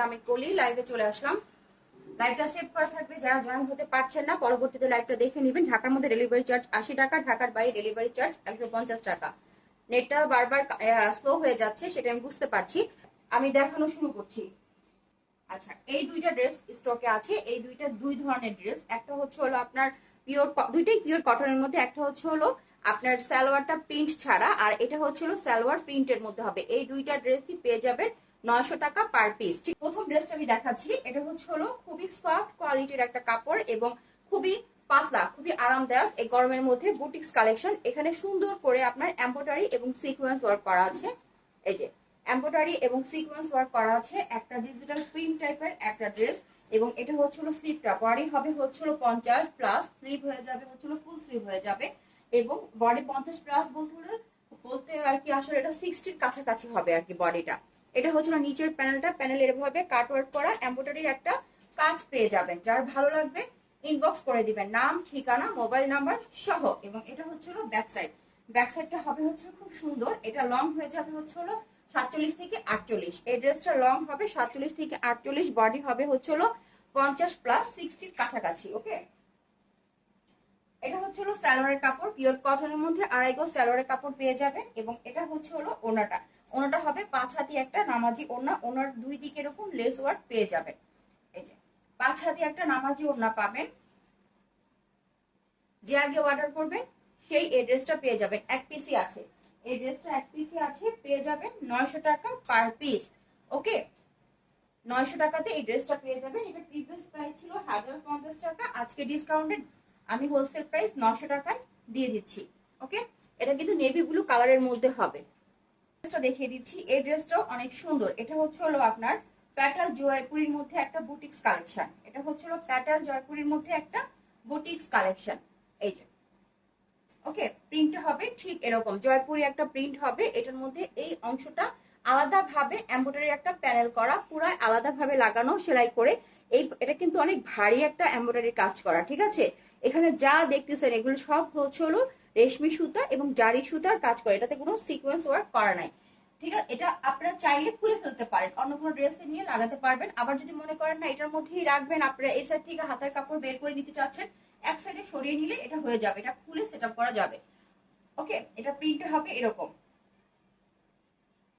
আমি কলি লাইভে চলে আসলাম। লাইভটা সেভ করা থাকবে, যারা জয়েন হতে পারছেন না পরবর্তীতে লাইভটা দেখে নেবেন। ঢাকার মধ্যে ডেলিভারি চার্জ 80 টাকা, ঢাকার বাইরে ডেলিভারি চার্জ 150 টাকা। নেটটা বারবার স্লো হয়ে যাচ্ছে, সেটা আমি বুঝতে পারছি। আমি দেখানো শুরু করছি। আচ্ছা, এই দুইটা ড্রেস স্টকে আছে। এই দুই ধরনের ড্রেস, একটা হচ্ছে হলো আপনার পিওর, দুইটাই পিওর কটনের মধ্যে। একটা হচ্ছে হলো আপনার সালোয়ারটা প্রিন্ট ছাড়া, আর এটা হচ্ছে হলো সালোয়ার প্রিন্টের মধ্যে হবে। এই দুইটা ড্রেসই পেয়ে যাবেন 900 টাকা পার পিস। ঠিক, প্রথম ড্রেসটা আমি দেখাচ্ছি। এটা হচ্ছে হলো খুবই সফট কোয়ালিটির একটা কাপড় এবং খুবই পাতলা, খুবই আরামদায়ক। এই গরমের মধ্যে বুটিক্স কালেকশন। এখানে সুন্দর করে আপনার এমব্রয়ডারি এবং সিকোয়েন্স ওয়ার্ক করা আছে। এই যে এমব্রয়ডারি এবং সিকোয়েন্স ওয়ার্ক করা আছে। একটা ডিজিটাল প্রিন্ট টাইপের একটা ড্রেস, এবং এটা হচ্ছে হলো স্লিভটা। বডি হবে হচ্ছে হলো 50 প্লাস, স্লিভ হয়ে যাবে হচ্ছে হলো ফুল স্লিভ হয়ে যাবে। এবং বডি 50 প্লাস বলতে আর কি, আসলে এটা 60-র কাছাকাছি হবে আর কি বডিটা। এটা হচ্ছে হলো নিচের প্যানেলটা, প্যানেলের এভাবে কাটওয়ার্ক করা এমব্রয়ডারির একটা কাজ পেয়ে যাবেন। যার ভালো লাগবে ইনবক্স করে দিবেন, নাম, ঠিকানা, মোবাইল নাম্বার সহ। এবং এটা হচ্ছে হলো ব্যাক সাইড। ব্যাক সাইডটা হবে হচ্ছে খুব সুন্দর। এটা লং হয়ে যাবে হচ্ছে হলো 47 থেকে 48। এই ড্রেসটা লং হবে 47 থেকে 48, বডি হবে হচ্ছে হলো 50 প্লাস 60-র কাছাকাছি। ওকে, এটা হচ্ছে হলো সালোয়ারের কাপড়, পিওর কটনের মধ্যে 2.5 গজ সালোয়ারের কাপড় পেয়ে যাবেন। এবং এটা হচ্ছে হলো ওনাটা। ওনাটা হবে 5 হাতি একটা নামাজি ওনা। ওনার দুই দিকে এরকম লেস ওয়ার্ক পেয়ে যাবেন। এই যে 5 হাতি একটা নামাজি ওনা পাবেন। যে আগে অর্ডার করবেন সেই এই ড্রেসটা পেয়ে যাবেন। এক পিসি আছে, এই ড্রেসটা এক পিসি আছে, পেয়ে যাবেন 900 টাকা পার পিস। ওকে, 900 টাকাতে এই ড্রেসটা পেয়ে যাবেন। এটা প্রিভিয়াস প্রাইস ছিল 1050 টাকা, আজকে ডিসকাউন্টেড আমি হোলসেল প্রাইস 900 টাকায় দিয়ে দিচ্ছি। ওকে, এটা কিন্তু নেভি ব্লু কালারের মধ্যে হবে। ড্রেসটা দেখিয়ে দিচ্ছি। এই ড্রেসটাও অনেক সুন্দর। এটা হচ্ছে হলো আপনার প্যাটাল জয়পুরীর মধ্যে একটা বুটিক্স কালেকশন। এটা হচ্ছে হলো প্যাটাল জয়পুরীর মধ্যে একটা বুটিক্স কালেকশন। এই যে ওকে, প্রিন্ট হবে ঠিক এরকম জয়পুরি একটা প্রিন্ট হবে। এটার মধ্যে এই অংশটা আলাদা ভাবে এমব্রয়ডারি একটা প্যানেল করা, পুরো আলাদা ভাবে লাগানো সেলাই করে। এটা কিন্তু অনেক ভারী একটা এমব্রয়ডারি কাজ করা, ঠিক আছে। এখানে যা দেখতেছেন এগুলো সব হচ্ছে হলো রেশমি সুতা এবং জারি সুতার কাজ করে, এটাতে কোনো সিকোয়েন্স ওয়ার্ক করা নাই। ঠিক আছে, এটা আপনারা চাইলে খুলে ফেলতে পারেন, অন্য কোনো ড্রেসে নিয়ে লাগাতে পারবেন। আবার যদি মনে করেন না এটার মধ্যেই রাখবেন, আপনারা এই সাইড থেকে হাতের কাপড় বের করে নিতে চাচ্ছেন, এক সাইডে সরিয়ে নিলে এটা হয়ে যাবে, এটা খুলে সেটআপ করা যাবে। ওকে, এটা প্রিন্ট হবে এরকম।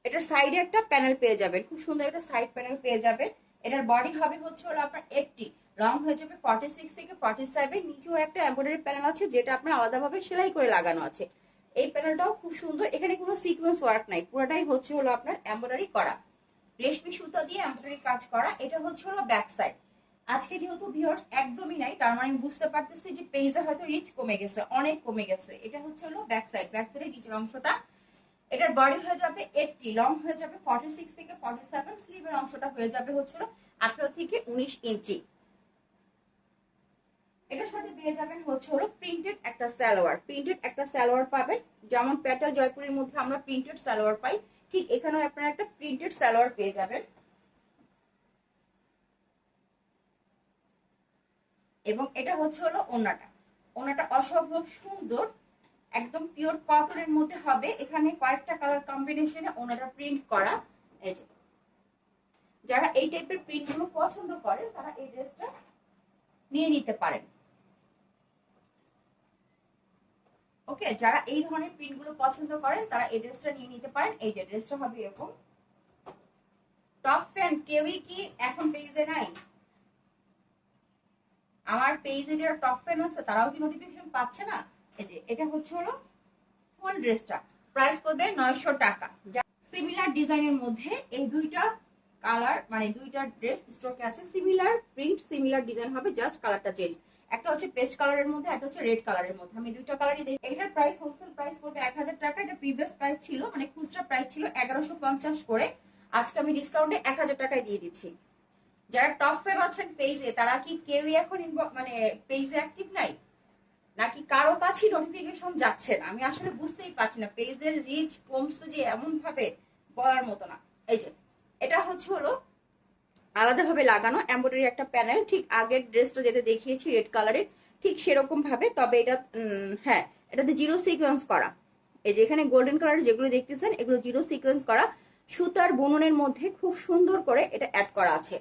এটার সাইডে একটা প্যানেল পেয়ে যাবেন, খুব সুন্দর একটা সাইড প্যানেল পেয়ে যাবেন। এটার বডি হবে হচ্ছে হলো আপনার 80, লং হয়ে যাবে 46 থেকে 47। নিচেও একটা এমব্রয়ডারি প্যানেল আছে, যেটা আপনার আলাদাভাবে সেলাই করে লাগানো আছে। এই প্যানেলটাও খুব সুন্দর। এখানে কোনো সিকোয়েন্স ওয়ার্ক নাই, পুরোটাই হচ্ছে হলো আপনার এমব্রয়ডারি করা, রেশমি সুতা দিয়ে এমব্রয়ডারি কাজ করা। এটা হচ্ছে হলো ব্যাক সাইড। আজকে যেহেতু ভিউয়ার্স একদমই নাই, তার মানে আমি বুঝতে পারতেছি যে পেজে হয়তো রিচ কমে গেছে, অনেক কমে গেছে। এটা হচ্ছে হলো ব্যাক সাইড। ব্যাক সাইডের নিচের অংশটা, এটার বডি হয়ে যাবে 80, লং হয়ে যাবে 46 থেকে 47। স্লিভের অংশটা হয়ে যাবে হচ্ছে 18 থেকে 19 ইঞ্চি। এটার সাথে পেয়ে যাবেন হচ্ছে হলো প্রিন্টেড একটা সালোয়ার। প্রিন্টেড একটা সালোয়ার পাবেন, যেমন প্যাটাল জয়পুরের মধ্যে আমরা প্রিন্টেড সালোয়ার পাই, ঠিক এখানেও আপনারা একটা প্রিন্টেড সালোয়ার পেয়ে যাবেন। এবং এটা হচ্ছে হলো ওনাটা। ওনাটা অসম্ভব সুন্দর, একদম পিওর কটনের মধ্যে হবে। এখানে কয়েকটা কালার কম্বিনেশনে ওনাটা প্রিন্ট করা। এই যে যারা এই টাইপের প্রিন্ট গুলো পছন্দ করেন তারা এই ড্রেসটা নিয়ে নিতে পারেন। ওকে, যারা এই ধরনের প্রিন্ট গুলো পছন্দ করেন তারা এই ড্রেসটা নিয়ে নিতে পারেন। এই যে ড্রেসটা হবে এরকম। টপ ফ্যান কেউই কি এখন পেজে নাই? আমার পেজে যারা টপ ফ্যান আছে তারাও কি নোটিফিকেশন পাচ্ছে না? এই যে এটা হচ্ছে হলো ফুল ড্রেসটা, প্রাইস পড়বে 900 টাকা। সিমিলার ডিজাইনের মধ্যে এই দুইটা কালার, মানে দুইটা ড্রেস স্টকে আছে। সিমিলার প্রিন্ট, সিমিলার ডিজাইন হবে, জাস্ট কালারটা চেঞ্জ। একটা হচ্ছে পেস্ট কালারের মধ্যে, একটা হচ্ছে রেড কালারের মধ্যে। আমি দুইটা কালারই দেখি। এটার প্রাইস হোলসেল প্রাইস পড়বে 1000 টাকা। এটা প্রিভিয়াস প্রাইস ছিল, মানে খুচরা প্রাইস ছিল 1150 করে, আজকে আমি ডিসকাউন্টে 1000 টাকায় দিয়ে দিচ্ছি। যারা টপ ফ্যান আছেন পেজে, তারা কি কেউই এখন মানে পেজে অ্যাক্টিভ নাই, নাকি কারো কাছে নোটিফিকেশন যাচ্ছে না? আমি আসলে বুঝতেই পারছি না, পেজের রিচ কমছে যে এমন ভাবে বলার মতো না। এই যে এটা হচ্ছে হলো আলাদাভাবে লাগানো এমব্রয়ডারি একটা প্যানেল, ঠিক আগের ড্রেসটা যেটা দেখিয়েছি রেড কালারের, ঠিক সেরকম ভাবে। তবে এটা হ্যাঁ, এটাতে জিরো সিকোয়েন্স করা। এই যে এখানে গোল্ডেন কালার যেগুলো দেখতেছেন এগুলো জিরো সিকোয়েন্স করা। সুতার বুননের মধ্যে খুব সুন্দর করে এটা অ্যাড করা আছে।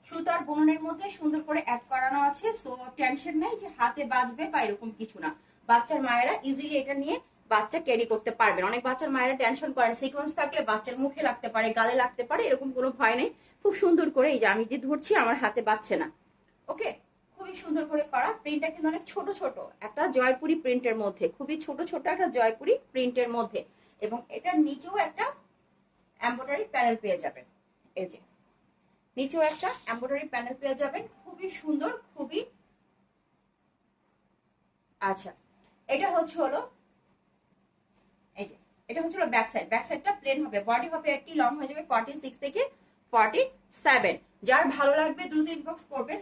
সুতার বুননের মধ্যে সুন্দর করে অ্যাড করানো আছে, সো টেনশন নেই যে হাতে বাজবে বা এরকম কিছু না। বাচ্চার মায়েরা ইজিলি এটা নিয়ে বাচ্চা ক্যারি করতে পারবেন। অনেক বাচ্চার মায়েরা টেনশন করেন সিকোয়েন্স থাকলে বাচ্চার মুখে লাগতে পারে, গালে লাগতে পারে, এরকম কোনো ভয় নেই। খুব সুন্দর করে এই যে আমি যে ধরছি আমার হাতে বাজছে না। ওকে, খুবই সুন্দর করে করা। প্রিন্টটা কিন্তু অনেক ছোট ছোট একটা জয়পুরি প্রিন্টের মধ্যে, খুবই ছোট ছোট একটা জয়পুরি প্রিন্টের মধ্যে, এবং এটার নিচেও একটা এমব্রয়ডারি প্যানেল পেয়ে যাবেন। এই যে নিচেও একটা এমব্রয়ডারি প্যানেল পেয়ে যাবেন, খুবই সুন্দর, খুবই। আচ্ছা, এটা হচ্ছে হলো এই যে এটা হচ্ছে হলো ব্যাক সাইড। ব্যাক সাইডটা প্লেন হবে, বডি হবে একটি, লং হয়ে যাবে 46 থেকে 47। যার ভালো লাগবে দ্রুত ইনবক্স করবেন।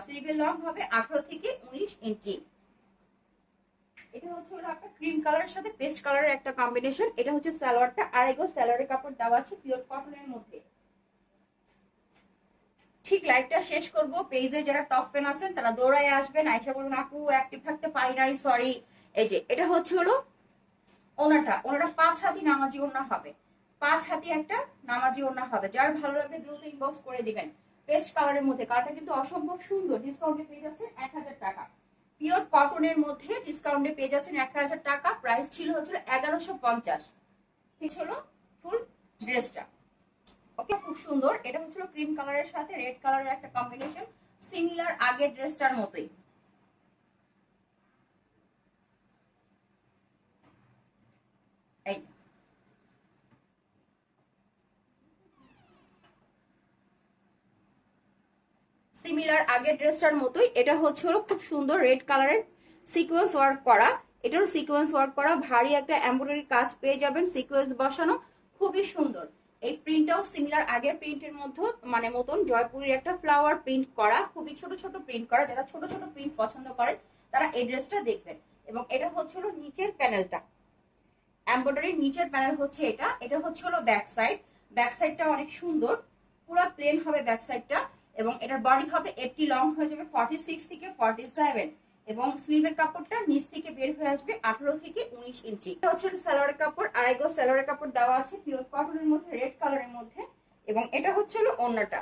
স্লিভের লং হবে 18 থেকে 19 ইঞ্চি। এটা হচ্ছে হলো আপনার ক্রিম কালারের সাথে পেস্ট কালারের একটা কম্বিনেশন। এটা হচ্ছে সালোয়ারটা, আর এগো সালোয়ারের কাপড় দেওয়া আছে পিওর কটনের মধ্যে। ঠিক লাইভটা শেষ করব, পেজে যারা টপ ফ্যান আছেন তারা দৌড়ায় আসবেন, আয়সা বলুন আপু অ্যাক্টিভ থাকতে পারি নাই, সরি। এই যে এটা হচ্ছে হলো ওনাটা, ওনাটা 5 হাতি নামাজি ওনা হবে, 5 হাতি একটা নামাজি ওনা হবে। যার ভালো লাগে দ্রুত ইনবক্স করে দিবেন। পেস্ট কালারের মধ্যে, কালারটা কিন্তু অসম্ভব সুন্দর। ডিসকাউন্টে পেয়ে যাচ্ছেন 1000 টাকা, পিওর কটনের মধ্যে ডিসকাউন্টে পেয়ে যাচ্ছেন 1000 টাকা। প্রাইস ছিল হচ্ছে 1150। ঠিক হলো ফুল ড্রেসটা। ওকে, খুব সুন্দর। এটা হচ্ছে ক্রিম কালারের সাথে রেড কালারের একটা কম্বিনেশন, সিমিলার আগের ড্রেসটার মতোই। এই সিমিলার আগের ড্রেসটার মতোই। এটা হচ্ছে হলো খুব সুন্দর রেড কালারের সিকোয়েন্স ওয়ার্ক করা, এটারও সিকোয়েন্স ওয়ার্ক করা, ভারী একটা এমব্রয়ডারি কাজ পেয়ে যাবেন, সিকোয়েন্স বসানো, খুবই সুন্দর। এই প্রিন্টটাও সিমিলার আগের প্রিন্টের মধ্যে মানে মতন জয়পুরের একটা ফ্লাওয়ার প্রিন্ট করা, খুবই ছোট ছোট প্রিন্ট করা। যারা ছোট ছোট প্রিন্ট পছন্দ করেন তারা এই ড্রেসটা দেখবেন। এবং এটা হচ্ছে হলো নিচের প্যানেলটা, এমব্রয়ডারির নিচের প্যানেল হচ্ছে এটা। এটা হচ্ছে হলো ব্যাক সাইড। ব্যাক সাইডটা অনেক সুন্দর, পুরো প্লেন হবে ব্যাক সাইডটা, এবং এটার বডি হবে 80, লং হয়ে যাবে 46 থেকে 47, এবং স্লিভের কাপড়টা নিচ থেকে বের হয়ে আসবে 18 থেকে 19 ইঞ্চি। এটা হচ্ছে সালোয়ারের কাপড়, আড়াই গজ সালোয়ারের কাপড় দেওয়া আছে পিওর কটনের মধ্যে, রেড কালারের মধ্যে। এবং এটা হচ্ছে হলো ওড়নাটা,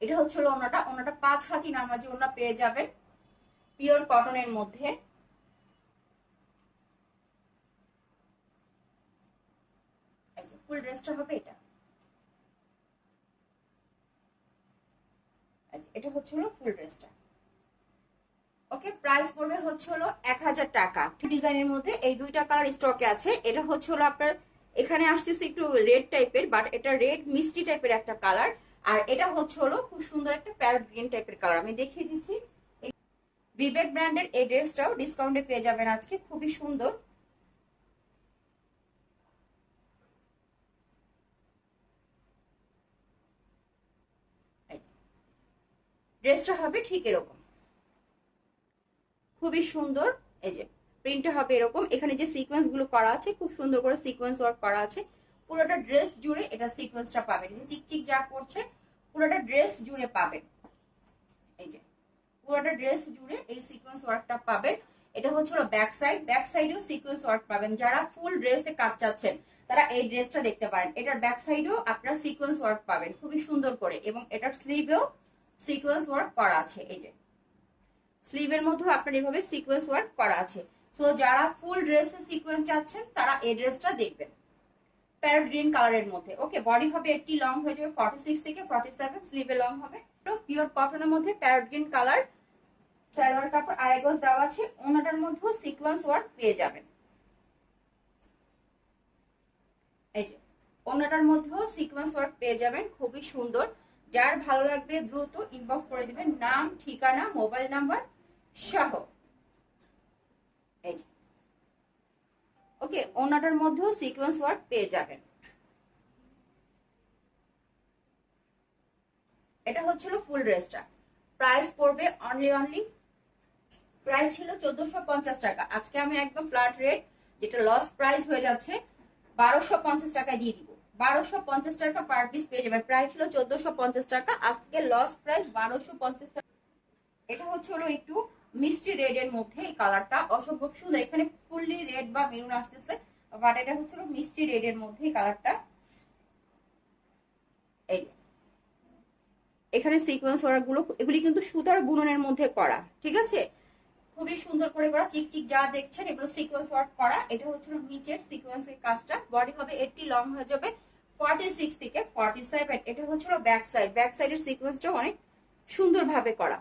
এটা হচ্ছে হলো ওড়নাটা। ওড়নাটা 5 হাতি নামাজি ওড়না পেয়ে যাবেন পিওর কটনের মধ্যে। ফুল ড্রেসটা হবে এটা। এটা হচ্ছে হলো ফুল ড্রেসটা। ওকে, প্রাইস পড়বে হচ্ছে হলো 1000 টাকা। ডিজাইনের মধ্যে এই দুইটা কালার স্টকে আছে। এটা হচ্ছে হলো আপনার এখানে আসতেছে একটু রেড টাইপের, বাট এটা রেড মিষ্টি টাইপের একটা কালার। আর এটা হচ্ছে হলো খুব সুন্দর একটা প্যারট গ্রিন টাইপের কালার। আমি দেখিয়ে দিচ্ছি। বিবেক ব্র্যান্ডের এই ড্রেসটাও ডিসকাউন্টে পেয়ে যাবেন আজকে, খুবই সুন্দর। ড্রেসটা হবে ঠিক এরকম, খুবই সুন্দর। এই যে প্রিন্টটা হবে এরকম, এখানে যে সিকোয়েন্স গুলো করা আছে খুব সুন্দর করে সিকোয়েন্স ওয়ার্ক করা আছে। পুরোটা ড্রেস জুড়ে এটা সিকোয়েন্সটা পাবেন, চিকচিক যা করছে পুরোটা ড্রেস জুড়ে পাবেন। এই যে পুরোটা ড্রেস জুড়ে এই সিকোয়েন্স ওয়ার্কটা পাবেন। এটা হচ্ছে ব্যাক সাইড, ব্যাক সাইডেও সিকোয়েন্স ওয়ার্ক পাবেন। যারা ফুল ড্রেসে কাজ চাচ্ছেন তারা এই ড্রেসটা দেখতে পারেন। এটার ব্যাক সাইডেও আপনারা সিকোয়েন্স ওয়ার্ক পাবেন খুবই সুন্দর করে, এবং এটার স্লিভেও সিকোয়েন্স ওয়ার্ক করা আছে। এই যে স্লিভের মধ্যে আপনার এভাবে সিকোয়েন্স ওয়ার্ক করা আছে। সো যারা ফুল ড্রেসে সিকোয়েন্স চাচ্ছেন তারা এই ড্রেসটা দেখবেন প্যারট গ্রিন কালারের মধ্যে। ওকে, বডি হবে 80, লং হয়ে যাবে 46 থেকে 47, স্লিভে লং হবে। পিওর কটনের মধ্যে প্যারট গ্রিন কালার, সালোয়ার কাপড় আড়াই গজ দেওয়া আছে। ওনাটার মধ্যেও সিকোয়েন্স ওয়ার্ক পেয়ে যাবেন। এই যে ওনাটার মধ্যেও সিকোয়েন্স ওয়ার্ক পেয়ে যাবেন, খুবই সুন্দর। যার ভালো লাগবে দ্রুত ইনবক্স করে দিবেন, নাম, ঠিকানা, মোবাইল নাম্বার সহ। এই যে ওকে, ওনাটার মধ্যেও সিকোয়েন্স ওয়ার্ক পেয়ে যাবেন। এটা হচ্ছিল ফুল ড্রেসটা। প্রাইস পড়বে অনলি প্রাইস ছিল 1450 টাকা। আজকে আমি একদম ফ্ল্যাট রেট, যেটা লস প্রাইস হয়ে যাচ্ছে, 1250 টাকায় দিয়ে দিব। 1250 টাকা পার পিস পেয়ে যাবেন। প্রাইস ছিল 1450 টাকা, আজকে লস প্রাইস 1250 টাকা। এটা হচ্ছে হলো একটু মিষ্টি রেড এর মধ্যে, এই কালারটা অসম্ভব সুন্দর। এখানে ফুললি রেড বা মেরুন আসতেছে, বাট এটা হচ্ছে মিষ্টি রেড এর মধ্যে এই কালারটা এই এখানে সিকোয়েন্স ওয়ার্ক গুলো, এগুলি কিন্তু সুতার বুননের মধ্যে করা, ঠিক আছে, খুবই সুন্দর করে করা। চিকচিক যা দেখছেন এগুলো সিকোয়েন্স ওয়ার্ক করা। এটা হচ্ছে নিচের সিকোয়েন্সের কাজটা। বডি হবে 80, লং হয়ে যাবে 46 থেকে 47। এটা হচ্ছে ব্যাক সাইড, ব্যাক সাইডের সিকোয়েন্সটা অনেক সুন্দরভাবে করা,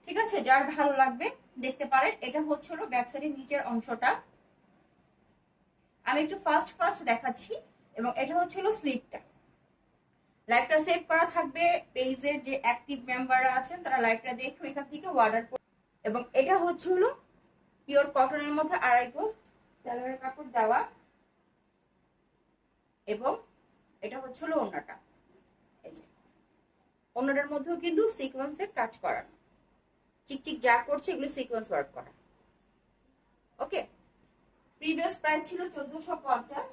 ঠিক আছে, যার ভালো লাগবে দেখতে পারেন। এটা হচ্ছে ব্যাক সাইডের নিচের অংশটা, আমি একটু ফাস্ট ফাস্ট দেখাচ্ছি। এবং এটা হচ্ছে স্লিপটা। লাইভটা সেভ করা থাকবে, পেজের যে অ্যাক্টিভ মেম্বাররা আছেন তারা লাইভটা দেখে এখান থেকে অর্ডার করবে। এবং এটা হচ্ছে পিওর কটনের মধ্যে 2.5 গজ সালোয়ারের কাপড় দেওয়া। এবং এটা হচ্ছে ওড়নাটা, এই যে ওড়নাটার মধ্যেও কিন্তু সিকোয়েন্সের কাজ করা, চিকচিক যা করছে এগুলো সিকোয়েন্স ওয়ার্ক করা। ওকে, প্রিভিয়াস প্রাইস ছিল 1450,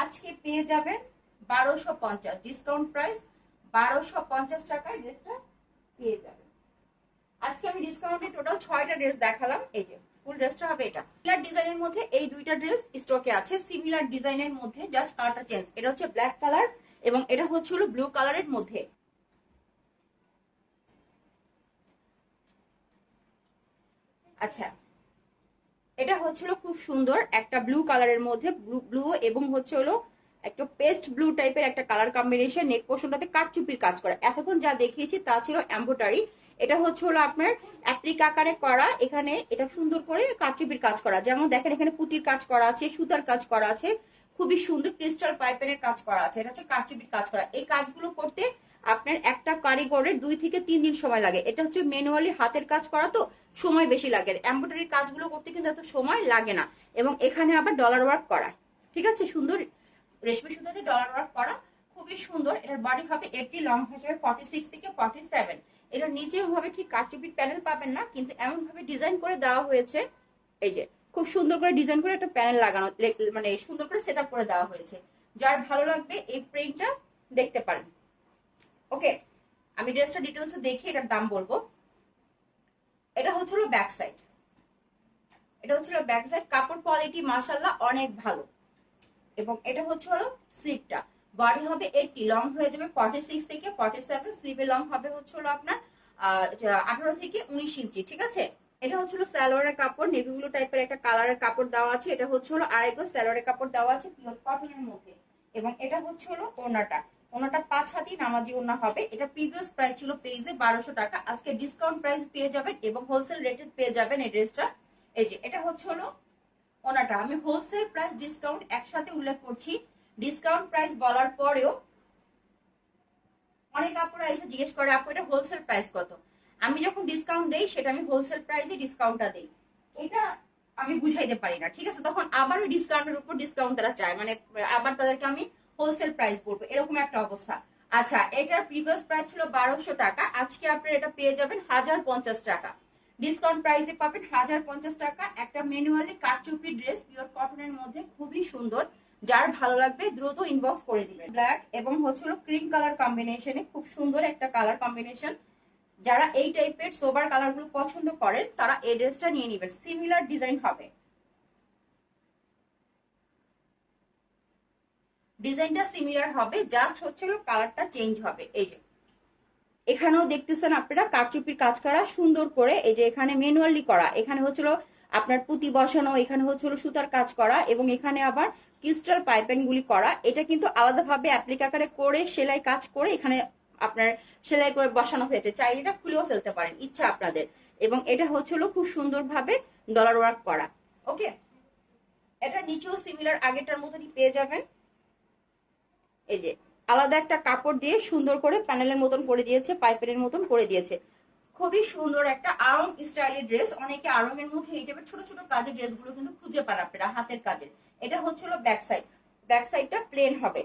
আজকে পেয়ে যাবেন 1250, ডিসকাউন্ট প্রাইস 1250 টাকায় ড্রেসটা পেয়ে যাবেন। আজকে আমি ডিসকাউন্টে টোটাল 6টা ড্রেস দেখালাম। এই যে ফুল ড্রেসটা হবে এটা। সিমিলার ডিজাইনের মধ্যে এই 2টা ড্রেস স্টকে আছে, সিমিলার ডিজাইনের মধ্যে, জাস্ট কালারটা চেঞ্জ। এটা হচ্ছে ব্ল্যাক কালার এবং এটা হচ্ছে ব্লু কালারের মধ্যে। আচ্ছা, এটা হচ্ছিল খুব সুন্দর একটা ব্লু কালারের মধ্যে, ব্লু এবং হচ্ছে একটা পেস্ট ব্লু টাইপের একটা কালার কম্বিনেশন। নেক পোর্শনটাতে কাটচুপির কাজ করা। এতক্ষণ যা দেখিয়েছি তা ছিল এমব্রয়ডারি। এটা হচ্ছে আপনার অ্যাপ্লিক আকারে করা। এখানে এটা সুন্দর করে কাটচুপির কাজ করা, যেমন দেখেন এখানে পুঁতির কাজ করা আছে, সুতার কাজ করা আছে, খুবই সুন্দর ক্রিস্টাল পাইপের কাজ করা আছে। এটা হচ্ছে কাটচুপির কাজ করা। এই কাজগুলো করতে আপনার একটা কারিগরের 2 থেকে 3 দিন সময় লাগে। এটা হচ্ছে ম্যানুয়ালি হাতের কাজ করা, তো সময় বেশি লাগে। এমব্রয়ডারির কাজগুলো করতে কিন্তু এত সময় লাগে না। এবং এখানে আবার ডলার ওয়ার্ক করা, ঠিক আছে, সুন্দর রেশমি সুতাতে ডলার ওয়ার্ক করা, খুবই সুন্দর। এটার বডি হবে 80, লং হয়ে যাবে 46 থেকে 47। এটার নিচে ভাবে ঠিক কারচুপির প্যানেল পাবেন না, কিন্তু এমন ভাবে ডিজাইন করে দেওয়া হয়েছে, এই যে খুব সুন্দর করে ডিজাইন করে একটা প্যানেল লাগানো, মানে সুন্দর করে সেট করে দেওয়া হয়েছে। যার ভালো লাগবে এই প্রিন্টটা দেখতে পারেন। ওকে, আমি ড্রেসটা ডিটেলসে দেখি এটার দাম বলবো। এটা হচ্ছিল ব্যাক সাইড, এটা হচ্ছিল ব্যাক সাইড। কাপড় কোয়ালিটি মাশাআল্লাহ অনেক ভালো। এবং এটা হচ্ছে স্লিভটা, বডি হবে 80, লং হয়ে যাবে 46 থেকে 47। স্লিভের লং হবে হচ্ছে আপনার 18 থেকে 19 ইঞ্চি, ঠিক আছে। এটা হচ্ছিল সালোয়ারের কাপড়, নেভি ব্লু টাইপের একটা কালারের কাপড় দেওয়া আছে। এটা হচ্ছে 2.5 গজ সালোয়ারের কাপড় দেওয়া আছে পিওর কটনের মধ্যে। এবং এটা হচ্ছে ওড়নাটা, ওড়নাটা 5 হাতি নামাজি ওড়না হবে। এটা প্রিভিয়াস প্রাইস ছিল পেজে 1200 টাকা, আজকে ডিসকাউন্ট প্রাইস পেয়ে যাবেন এবং হোলসেল রেটে পেয়ে যাবেন এই ড্রেসটা। এই যে এটা হচ্ছে ওনাটা, আমি হোলসেল প্রাইস ডিসকাউন্ট একসাথে উল্লেখ করছি। ডিসকাউন্ট প্রাইস বলার পরেও অনেক আপুরা এসে জিজ্ঞেস করে আপু এটা হোলসেল প্রাইস কত। আমি যখন ডিসকাউন্ট দেই সেটা আমি হোলসেল প্রাইসে ডিসকাউন্টটা দেই, এটা আমি বুঝাইতে পারি না, ঠিক আছে। তখন আবার ওই ডিসকাউন্টের উপর ডিসকাউন্ট তারা চায়, মানে আবার তাদেরকে আমি হোলসেল প্রাইস বলবো, এরকম একটা অবস্থা। আচ্ছা, এটার প্রিভিয়াস প্রাইস ছিল 1200 টাকা, আজকে আপনার এটা পেয়ে যাবেন 1050 টাকা। ডিসকাউন্ট প্রাইসে পাবেন 1050 টাকা। একটা ম্যানুয়ালি কারচুপি ড্রেস পিওর কটনের মধ্যে, খুবই সুন্দর। যার ভালো লাগবে দ্রুত ইনবক্স করে দিবেন। ব্ল্যাক এবং হচ্ছিল ক্রিম কালার কম্বিনেশনে, খুব সুন্দর একটা কালার কম্বিনেশন। যারা এই টাইপের সোবার কালার গুলো পছন্দ করেন তারা এই ড্রেসটা নিয়ে নিবেন। সিমিলার ডিজাইন হবে, ডিজাইনটা সিমিলার হবে, জাস্ট হচ্ছিল কালারটা চেঞ্জ হবে। এই যে এখানেও দেখতেছেন আপনারা কারচুপির কাজ করা সুন্দর করে, এই যে এখানে ম্যানুয়ালি করা, এখানে হচ্ছিল আপনার পুঁতি বসানো, এখানে হচ্ছিল সুতার কাজ করা এবং এখানে আবার ক্রিস্টাল পাইপেন গুলি করা। এটা কিন্তু আলাদাভাবে অ্যাপ্লিক আকারে করে সেলাই কাজ করে এখানে আপনার সেলাই করে বসানো হয়েছে, চাইলে এটা খুলেও ফেলতে পারেন, ইচ্ছা আপনাদের। এবং এটা হচ্ছিল খুব সুন্দরভাবে ডলার ওয়ার্ক করা। ওকে, এটা নিচেও সিমিলার আগেরটার মতনই পেয়ে যাবেন। এই যে আলাদা একটা কাপড় দিয়ে সুন্দর করে প্যানেলের মতন করে দিয়েছে, পাইপের মতন করে দিয়েছে। খুবই সুন্দর একটা আরং স্টাইলের ড্রেস। অনেকে আরং এর মধ্যে এই টাইপের ছোট ছোট কাজের ড্রেসগুলো কিন্তু খুঁজে পান আপনারা, হাতের কাজের। এটা হচ্ছিল ব্যাক সাইড, ব্যাক সাইডটা প্লেন হবে।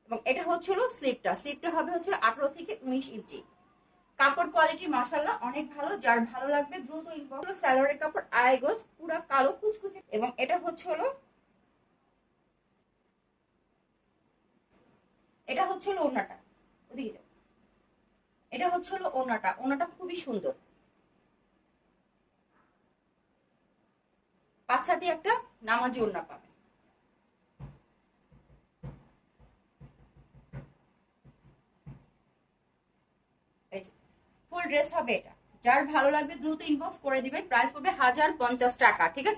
এবং এটা হচ্ছিল স্লিপটা, স্লিপটা হবে হচ্ছে 18 থেকে 19 ইঞ্চি। কাপড় কোয়ালিটি মাশাআল্লাহ অনেক ভালো, যার ভালো লাগবে দ্রুত ইনবক্স। সালোয়ারের কাপড় 2.5 গজ, পুরো কালো কুচকুচে। এবং এটা হচ্ছে এটা হচ্ছে ওড়নাটা, ওদিকে এটা হচ্ছে ওড়নাটা, ওড়নাটা খুবই সুন্দর। পাঁচ হাতি একটা নামাজি ওড়না পাবে। ড্রেস হবে এটা। যার ভালো লাগবে দ্রুত ইনবক্স করে দিবেন। প্রাইস পড়বে 1050 টাকা, ঠিক আছে।